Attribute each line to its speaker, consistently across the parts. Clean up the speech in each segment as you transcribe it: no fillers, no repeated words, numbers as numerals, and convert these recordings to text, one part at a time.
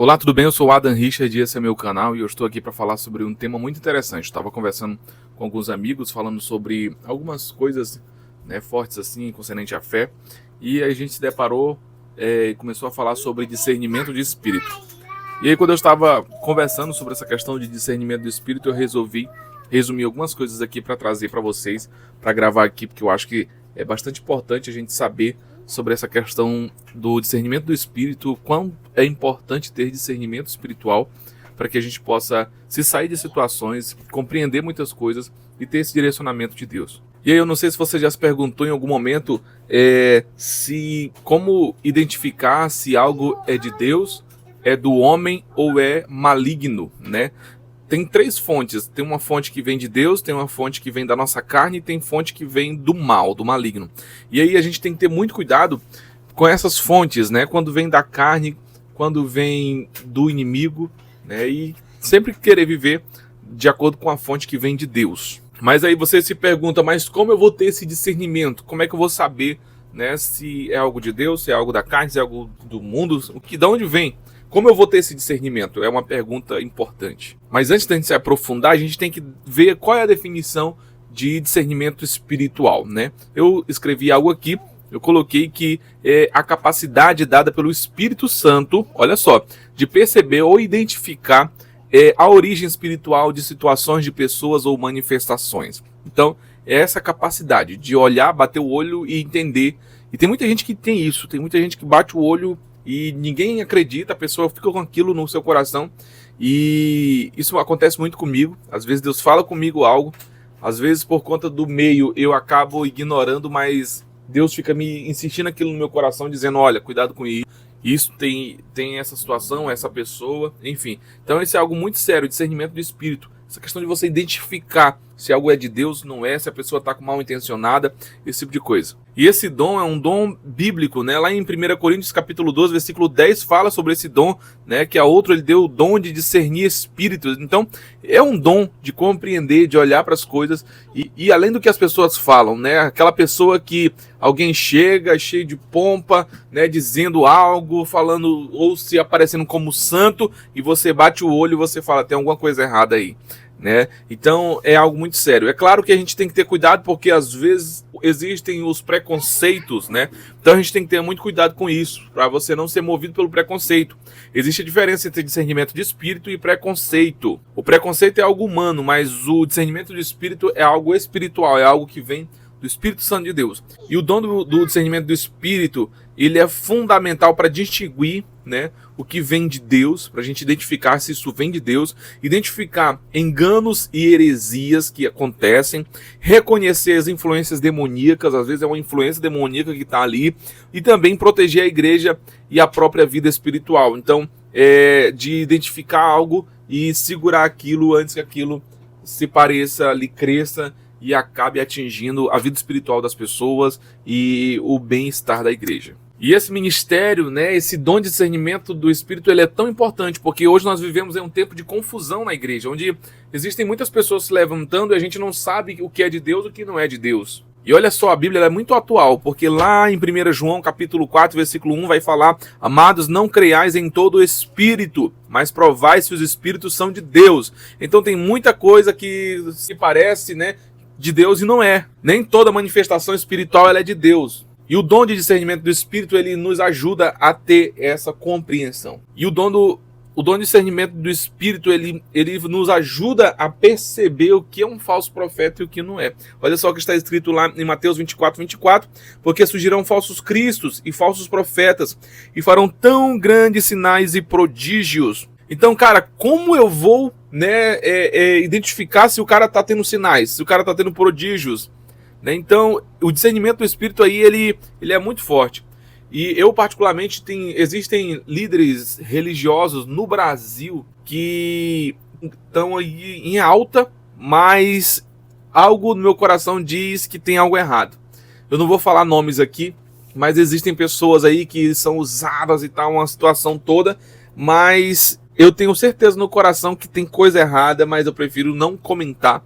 Speaker 1: Olá, tudo bem? Eu sou o Adam Richard e esse é meu canal e eu estou aqui para falar sobre um tema muito interessante. Estava conversando com alguns amigos, falando sobre algumas coisas, fortes assim, concernente à fé, e a gente se deparou e começou a falar sobre discernimento de espírito. E aí, quando eu estava conversando sobre essa questão de discernimento do espírito, eu resolvi resumir algumas coisas aqui para trazer para vocês, para gravar aqui, porque eu acho que é bastante importante a gente saber sobre essa questão do discernimento do espírito, quão é importante ter discernimento espiritual para que a gente possa se sair de situações, compreender muitas coisas e ter esse direcionamento de Deus. E aí, eu não sei se você já se perguntou em algum momento como identificar se algo é de Deus, é do homem ou é maligno, né? Tem três fontes, tem uma fonte que vem de Deus, tem uma fonte que vem da nossa carne e tem fonte que vem do mal, do maligno. E aí a gente tem que ter muito cuidado com essas fontes, né? Quando vem da carne, quando vem do inimigo, né? E sempre querer viver de acordo com a fonte que vem de Deus. Mas aí você se pergunta, mas como eu vou ter esse discernimento? Como é que eu vou saber, né, se é algo de Deus, se é algo da carne, se é algo do mundo? De onde vem? Como eu vou ter esse discernimento? É uma pergunta importante. Mas antes de a gente se aprofundar, a gente tem que ver qual é a definição de discernimento espiritual, né? Eu escrevi algo aqui, eu coloquei que é a capacidade dada pelo Espírito Santo, olha só, de perceber ou identificar a origem espiritual de situações de pessoas ou manifestações. Então, é essa capacidade de olhar, bater o olho e entender. E tem muita gente que tem isso, tem muita gente que bate o olho e ninguém acredita, a pessoa fica com aquilo no seu coração. E isso acontece muito comigo. Às vezes Deus fala comigo algo, às vezes por conta do meio eu acabo ignorando, mas Deus fica me insistindo aquilo no meu coração, dizendo, olha, cuidado com isso. Isso tem essa situação, essa pessoa, enfim. Então isso é algo muito sério, discernimento do espírito. Essa questão de você identificar se algo é de Deus, não é, se a pessoa está mal intencionada, esse tipo de coisa. E esse dom é um dom bíblico, né? Lá em 1 Coríntios capítulo 12, versículo 10, fala sobre esse dom, né? Que a outro ele deu o dom de discernir espíritos. Então, é um dom de compreender, de olhar para as coisas e além do que as pessoas falam, né? Aquela pessoa que alguém chega cheio de pompa, né? Dizendo algo, falando ou se aparecendo como santo e você bate o olho e você fala, tem alguma coisa errada aí. Né? Então é algo muito sério. É claro que a gente tem que ter cuidado porque às vezes existem os preconceitos, né? Então a gente tem que ter muito cuidado com isso, para você não ser movido pelo preconceito. Existe a diferença entre discernimento de espírito e preconceito. O preconceito é algo humano, mas o discernimento de espírito é algo espiritual, é algo que vem do Espírito Santo de Deus. E o dom do discernimento do Espírito, ele é fundamental para distinguir, né, o que vem de Deus, para a gente identificar se isso vem de Deus, identificar enganos e heresias que acontecem, reconhecer as influências demoníacas, às vezes é uma influência demoníaca que está ali, e também proteger a igreja e a própria vida espiritual. Então, de identificar algo e segurar aquilo antes que aquilo se pareça, lhe cresça, e acabe atingindo a vida espiritual das pessoas e o bem-estar da igreja. E esse ministério, né, esse dom de discernimento do Espírito, ele é tão importante, porque hoje nós vivemos em um tempo de confusão na igreja, onde existem muitas pessoas se levantando e a gente não sabe o que é de Deus e o que não é de Deus. E olha só, a Bíblia é muito atual, porque lá em 1 João capítulo 4, versículo 1, vai falar, amados, não creiais em todo o espírito, mas provai se os espíritos são de Deus. Então tem muita coisa que se parece, né, de Deus e não é. Nem toda manifestação espiritual ela é de Deus. E o dom de discernimento do Espírito, ele nos ajuda a ter essa compreensão. E o dom de discernimento do Espírito, ele nos ajuda a perceber o que é um falso profeta e o que não é. Olha só o que está escrito lá em Mateus 24, porque surgirão falsos cristos e falsos profetas, e farão tão grandes sinais e prodígios. Então, cara, como eu vou, né, identificar se o cara está tendo sinais, se o cara está tendo prodígios? Né? Então, o discernimento do Espírito aí, ele é muito forte. E eu, particularmente, existem líderes religiosos no Brasil que estão aí em alta, mas algo no meu coração diz que tem algo errado. Eu não vou falar nomes aqui, mas existem pessoas aí que são usadas e tal, uma situação toda, mas eu tenho certeza no coração que tem coisa errada, mas eu prefiro não comentar.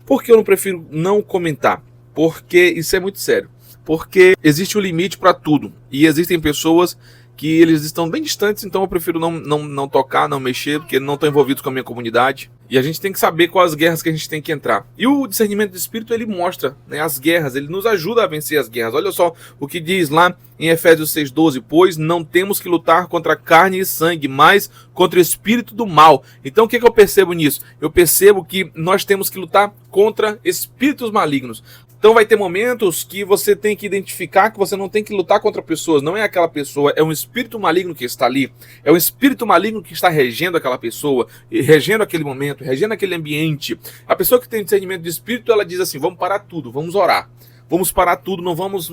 Speaker 1: Por que eu não prefiro não comentar? Porque isso é muito sério. Porque existe um limite para tudo. E existem pessoas que eles estão bem distantes, então eu prefiro não tocar, não mexer, porque não estão envolvidos com a minha comunidade. E a gente tem que saber quais as guerras que a gente tem que entrar. E o discernimento do Espírito, ele mostra, né, as guerras, ele nos ajuda a vencer as guerras. Olha só o que diz lá em Efésios 6,12, pois não temos que lutar contra carne e sangue, mas contra o espírito do mal. Então o que eu percebo nisso? Eu percebo que nós temos que lutar contra espíritos malignos. Então vai ter momentos que você tem que identificar que você não tem que lutar contra pessoas, não é aquela pessoa, é um espírito maligno que está ali, é um espírito maligno que está regendo aquela pessoa, regendo aquele momento, regendo aquele ambiente. A pessoa que tem discernimento de espírito, ela diz assim, vamos parar tudo, vamos orar, vamos parar tudo, não vamos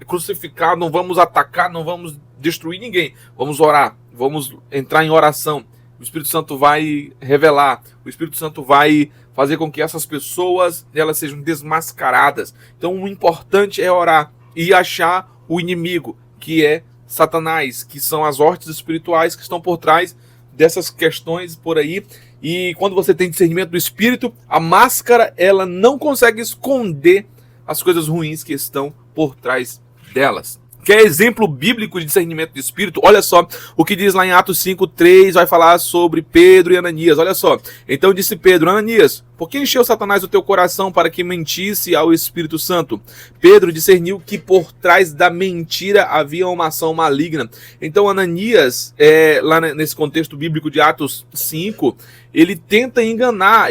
Speaker 1: crucificar, não vamos atacar, não vamos destruir ninguém, vamos orar, vamos entrar em oração. O Espírito Santo vai revelar, o Espírito Santo vai fazer com que essas pessoas elas sejam desmascaradas. Então o importante é orar e achar o inimigo, que é Satanás, que são as hostes espirituais que estão por trás dessas questões por aí. E quando você tem discernimento do Espírito, a máscara ela não consegue esconder as coisas ruins que estão por trás delas. Quer exemplo bíblico de discernimento de espírito? Olha só o que diz lá em Atos 5:3, vai falar sobre Pedro e Ananias. Olha só, então disse Pedro, Ananias, por que encheu Satanás o teu coração para que mentisse ao Espírito Santo? Pedro discerniu que por trás da mentira havia uma ação maligna. Então Ananias, lá nesse contexto bíblico de Atos 5, ele tenta enganar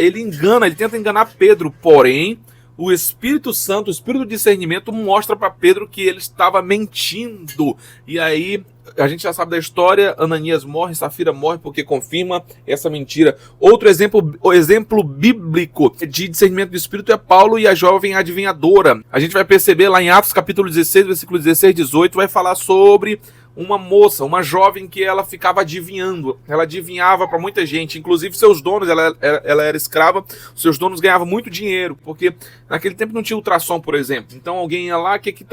Speaker 1: Pedro, porém o Espírito Santo, o Espírito de discernimento mostra para Pedro que ele estava mentindo. E aí a gente já sabe da história, Ananias morre, Safira morre porque confirma essa mentira. Outro exemplo bíblico de discernimento do Espírito é Paulo e a jovem adivinhadora. A gente vai perceber lá em Atos capítulo 16, versículo 16 e 18, vai falar sobre uma moça, uma jovem que ela ficava adivinhando. Ela adivinhava para muita gente, inclusive seus donos, ela era escrava, seus donos ganhavam muito dinheiro, porque naquele tempo não tinha ultrassom, por exemplo. Então alguém ia lá, que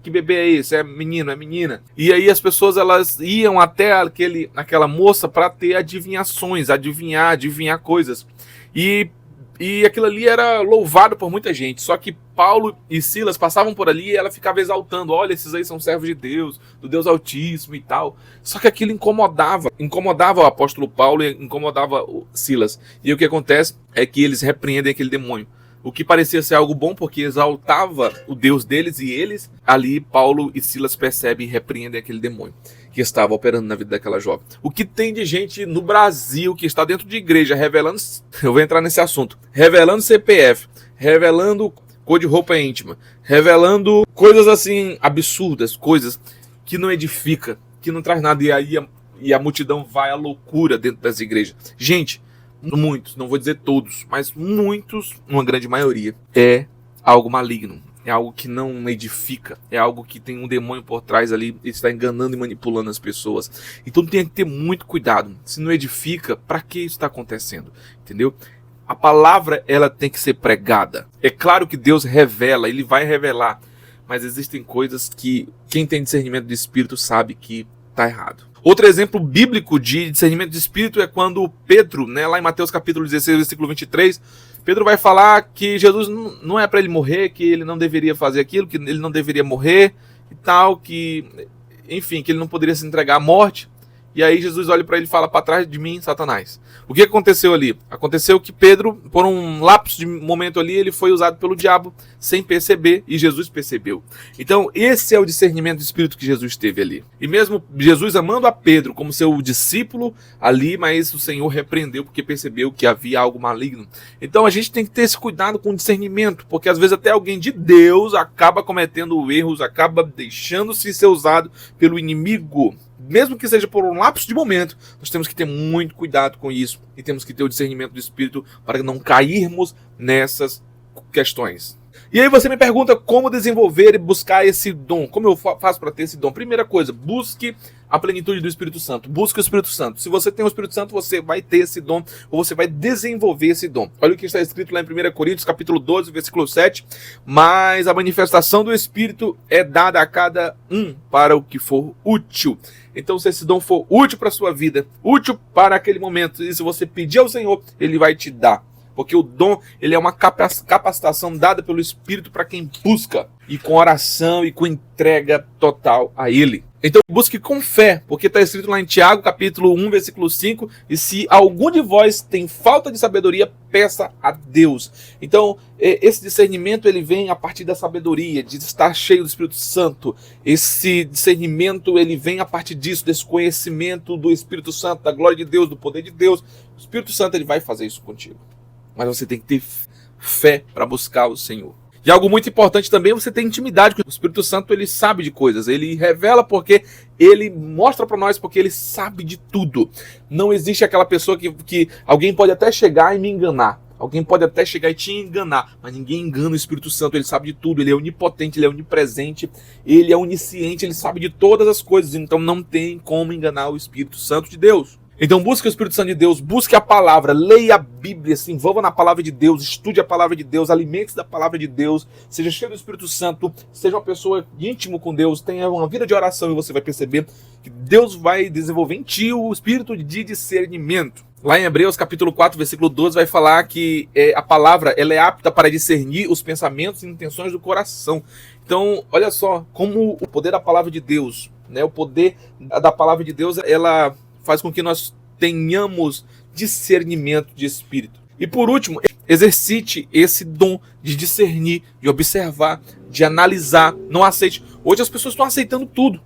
Speaker 1: bebê é esse? É menino, é menina. E aí as pessoas elas iam até aquela moça para ter adivinhações, adivinhar coisas. E aquilo ali era louvado por muita gente. Só que Paulo e Silas passavam por ali e ela ficava exaltando. Olha, esses aí são servos de Deus, do Deus Altíssimo e tal. Só que aquilo incomodava o apóstolo Paulo e incomodava o Silas. E o que acontece é que eles repreendem aquele demônio. O que parecia ser algo bom porque exaltava o Deus deles e eles, ali Paulo e Silas percebem e repreendem aquele demônio que estava operando na vida daquela jovem. O que tem de gente no Brasil que está dentro de igreja revelando, eu vou entrar nesse assunto, revelando CPF, revelando cor de roupa íntima, revelando coisas assim absurdas, coisas que não edifica, que não traz nada, e a multidão vai à loucura dentro das igrejas. Gente, muitos, não vou dizer todos, mas muitos, uma grande maioria, é algo maligno. É algo que não edifica, é algo que tem um demônio por trás ali, ele está enganando e manipulando as pessoas. Então tem que ter muito cuidado. Se não edifica, para que isso está acontecendo? Entendeu? A palavra, ela tem que ser pregada. É claro que Deus revela, Ele vai revelar, mas existem coisas que quem tem discernimento de espírito sabe que está errado. Outro exemplo bíblico de discernimento de espírito é quando Pedro, lá em Mateus capítulo 16, versículo 23, Pedro vai falar que Jesus não é para ele morrer, que ele não deveria fazer aquilo, que ele não deveria morrer e tal, que ele não poderia se entregar à morte. E aí Jesus olha para ele e fala, para trás de mim, Satanás. O que aconteceu ali? Aconteceu que Pedro, por um lapso de momento ali, ele foi usado pelo diabo sem perceber, e Jesus percebeu. Então esse é o discernimento do espírito que Jesus teve ali. E mesmo Jesus amando a Pedro como seu discípulo ali, mas o Senhor repreendeu porque percebeu que havia algo maligno. Então a gente tem que ter esse cuidado com o discernimento, porque às vezes até alguém de Deus acaba cometendo erros, acaba deixando-se ser usado pelo inimigo. Mesmo que seja por um lapso de momento, nós temos que ter muito cuidado com isso e temos que ter o discernimento do Espírito para não cairmos nessas questões. E aí você me pergunta como desenvolver e buscar esse dom. Como eu faço para ter esse dom? Primeira coisa, busque a plenitude do Espírito Santo. Busque o Espírito Santo. Se você tem o Espírito Santo, você vai ter esse dom, ou você vai desenvolver esse dom. Olha o que está escrito lá em 1 Coríntios, capítulo 12, versículo 7. Mas a manifestação do Espírito é dada a cada um para o que for útil. Então, se esse dom for útil para a sua vida, útil para aquele momento, e se você pedir ao Senhor, Ele vai te dar. Porque o dom, ele é uma capacitação dada pelo Espírito para quem busca, e com oração e com entrega total a Ele. Então busque com fé, porque está escrito lá em Tiago, capítulo 1, versículo 5, e se algum de vós tem falta de sabedoria, peça a Deus. Então, esse discernimento, ele vem a partir da sabedoria, de estar cheio do Espírito Santo. Esse discernimento, ele vem a partir disso, desse conhecimento do Espírito Santo, da glória de Deus, do poder de Deus. O Espírito Santo, ele vai fazer isso contigo. Mas você tem que ter fé para buscar o Senhor. E algo muito importante também, você tem intimidade com o Espírito Santo, ele sabe de coisas, ele revela porque ele mostra para nós, porque ele sabe de tudo. Não existe aquela pessoa que alguém pode até chegar e me enganar, alguém pode até chegar e te enganar, mas ninguém engana o Espírito Santo, ele sabe de tudo, ele é onipotente, ele é onipresente, ele é onisciente, ele sabe de todas as coisas, então não tem como enganar o Espírito Santo de Deus. Então busque o Espírito Santo de Deus, busque a palavra, leia a Bíblia, se envolva na palavra de Deus, estude a palavra de Deus, alimente-se da palavra de Deus, seja cheio do Espírito Santo, seja uma pessoa íntimo com Deus, tenha uma vida de oração e você vai perceber que Deus vai desenvolver em ti o espírito de discernimento. Lá em Hebreus capítulo 4, versículo 12, vai falar que a palavra ela é apta para discernir os pensamentos e intenções do coração. Então, olha só, como o poder da palavra de Deus, né, o poder da palavra de Deus, ela faz com que nós tenhamos discernimento de espírito. E por último, exercite esse dom de discernir, de observar, de analisar. Não aceite. Hoje as pessoas estão aceitando tudo.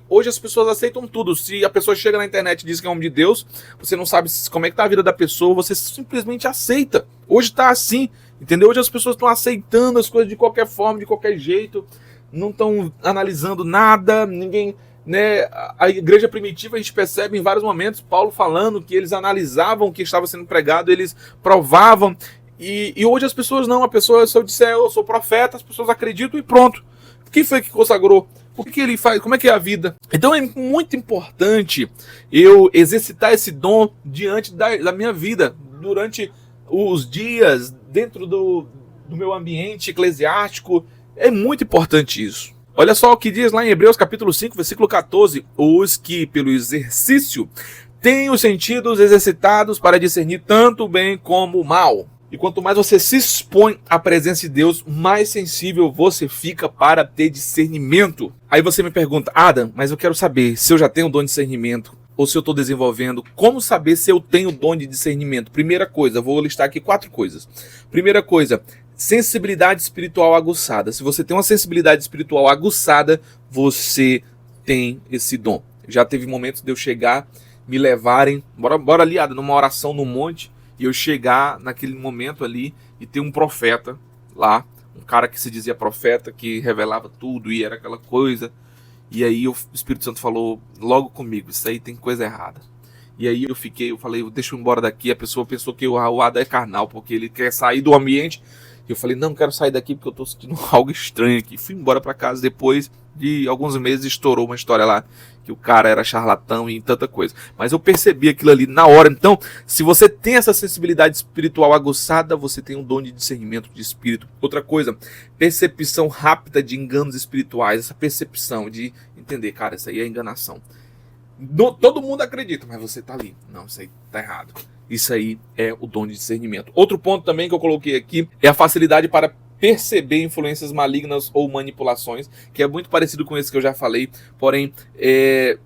Speaker 1: Hoje as pessoas aceitam tudo. Se a pessoa chega na internet e diz que é homem de Deus, você não sabe como é que está a vida da pessoa, você simplesmente aceita. Hoje está assim, entendeu? Hoje as pessoas estão aceitando as coisas de qualquer forma, de qualquer jeito. Não estão analisando nada, ninguém... Né, a igreja primitiva a gente percebe em vários momentos Paulo falando que eles analisavam o que estava sendo pregado, eles provavam, e hoje as pessoas não, a pessoa, se eu disser eu sou profeta, as pessoas acreditam e pronto. Quem foi que consagrou? O que ele faz? Como é que é a vida? Então é muito importante eu exercitar esse dom diante da minha vida, durante os dias, dentro do meu ambiente eclesiástico. É muito importante isso. Olha só o que diz lá em Hebreus capítulo 5, versículo 14. Os que pelo exercício têm os sentidos exercitados para discernir tanto o bem como o mal. E quanto mais você se expõe à presença de Deus, mais sensível você fica para ter discernimento. Aí você me pergunta, Adam, mas eu quero saber se eu já tenho o dom de discernimento ou se eu estou desenvolvendo. Como saber se eu tenho o dom de discernimento? Primeira coisa, vou listar aqui 4 coisas. Primeira coisa, sensibilidade espiritual aguçada. Se você tem uma sensibilidade espiritual aguçada, você tem esse dom. Já teve momentos de eu chegar, me levarem, bora ali, numa oração no monte, e eu chegar naquele momento ali e ter um profeta lá, um cara que se dizia profeta, que revelava tudo e era aquela coisa. E aí o Espírito Santo falou logo comigo, isso aí tem coisa errada. E aí eu falei, deixa eu ir embora daqui. A pessoa pensou que o Adam é carnal, porque ele quer sair do ambiente. E eu falei, não quero sair daqui porque eu tô sentindo algo estranho aqui. Fui embora para casa. Depois de alguns meses estourou uma história lá, que o cara era charlatão e tanta coisa. Mas eu percebi aquilo ali na hora. Então, se você tem essa sensibilidade espiritual aguçada, você tem um dom de discernimento de espírito. Outra coisa, percepção rápida de enganos espirituais. Essa percepção de entender, cara, isso aí é enganação. Todo mundo acredita, mas você tá ali. Não, isso aí tá errado. Isso aí é o dom de discernimento. Outro ponto também que eu coloquei aqui é a facilidade para perceber influências malignas ou manipulações, que é muito parecido com esse que eu já falei, porém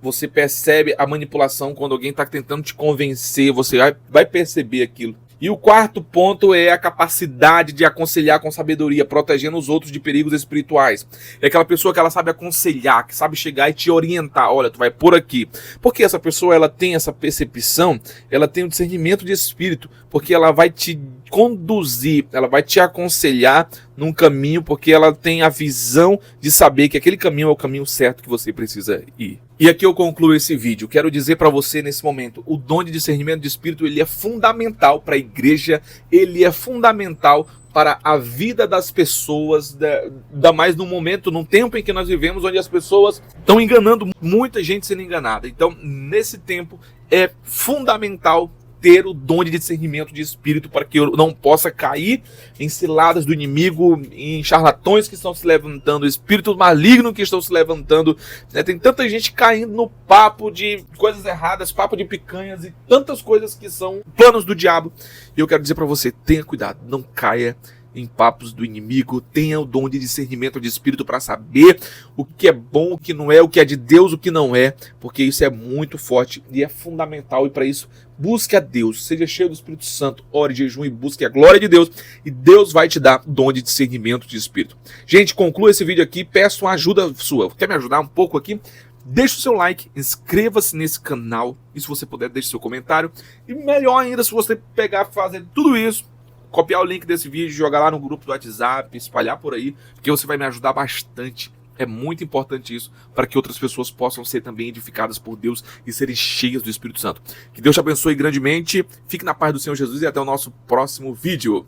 Speaker 1: você percebe a manipulação quando alguém está tentando te convencer, você vai perceber aquilo. E o quarto ponto é a capacidade de aconselhar com sabedoria, protegendo os outros de perigos espirituais. É aquela pessoa que ela sabe aconselhar, que sabe chegar e te orientar. Olha, tu vai por aqui. Porque essa pessoa ela tem essa percepção, ela tem um discernimento de espírito, porque ela vai te conduzir, ela vai te aconselhar num caminho, porque ela tem a visão de saber que aquele caminho é o caminho certo que você precisa ir. E aqui eu concluo esse vídeo. Quero dizer para você nesse momento, o dom de discernimento de espírito, ele é fundamental para a igreja, ele é fundamental para a vida das pessoas, ainda mais num momento, num tempo em que nós vivemos, onde as pessoas estão enganando, muita gente sendo enganada. Então, nesse tempo, é fundamental ter o dom de discernimento de espírito para que eu não possa cair em ciladas do inimigo, em charlatões que estão se levantando, espíritos malignos que estão se levantando, né? Tem tanta gente caindo no papo de coisas erradas, papo de picanhas e tantas coisas que são planos do diabo. E eu quero dizer para você, tenha cuidado, não caia em papos do inimigo. Tenha o dom de discernimento de espírito para saber o que é bom, o que não é, o que é de Deus, o que não é, porque isso é muito forte e é fundamental. E para isso, busque a Deus, seja cheio do Espírito Santo, ore, jejum e busque a glória de Deus, e Deus vai te dar o dom de discernimento de espírito. Gente, conclua esse vídeo aqui, peço uma ajuda sua. Quer me ajudar um pouco aqui? Deixe o seu like, inscreva-se nesse canal, e se você puder, deixe seu comentário. E melhor ainda, se você pegar, fazer tudo isso, copiar o link desse vídeo, jogar lá no grupo do WhatsApp, espalhar por aí, porque você vai me ajudar bastante. É muito importante isso, para que outras pessoas possam ser também edificadas por Deus e serem cheias do Espírito Santo. Que Deus te abençoe grandemente, fique na paz do Senhor Jesus e até o nosso próximo vídeo.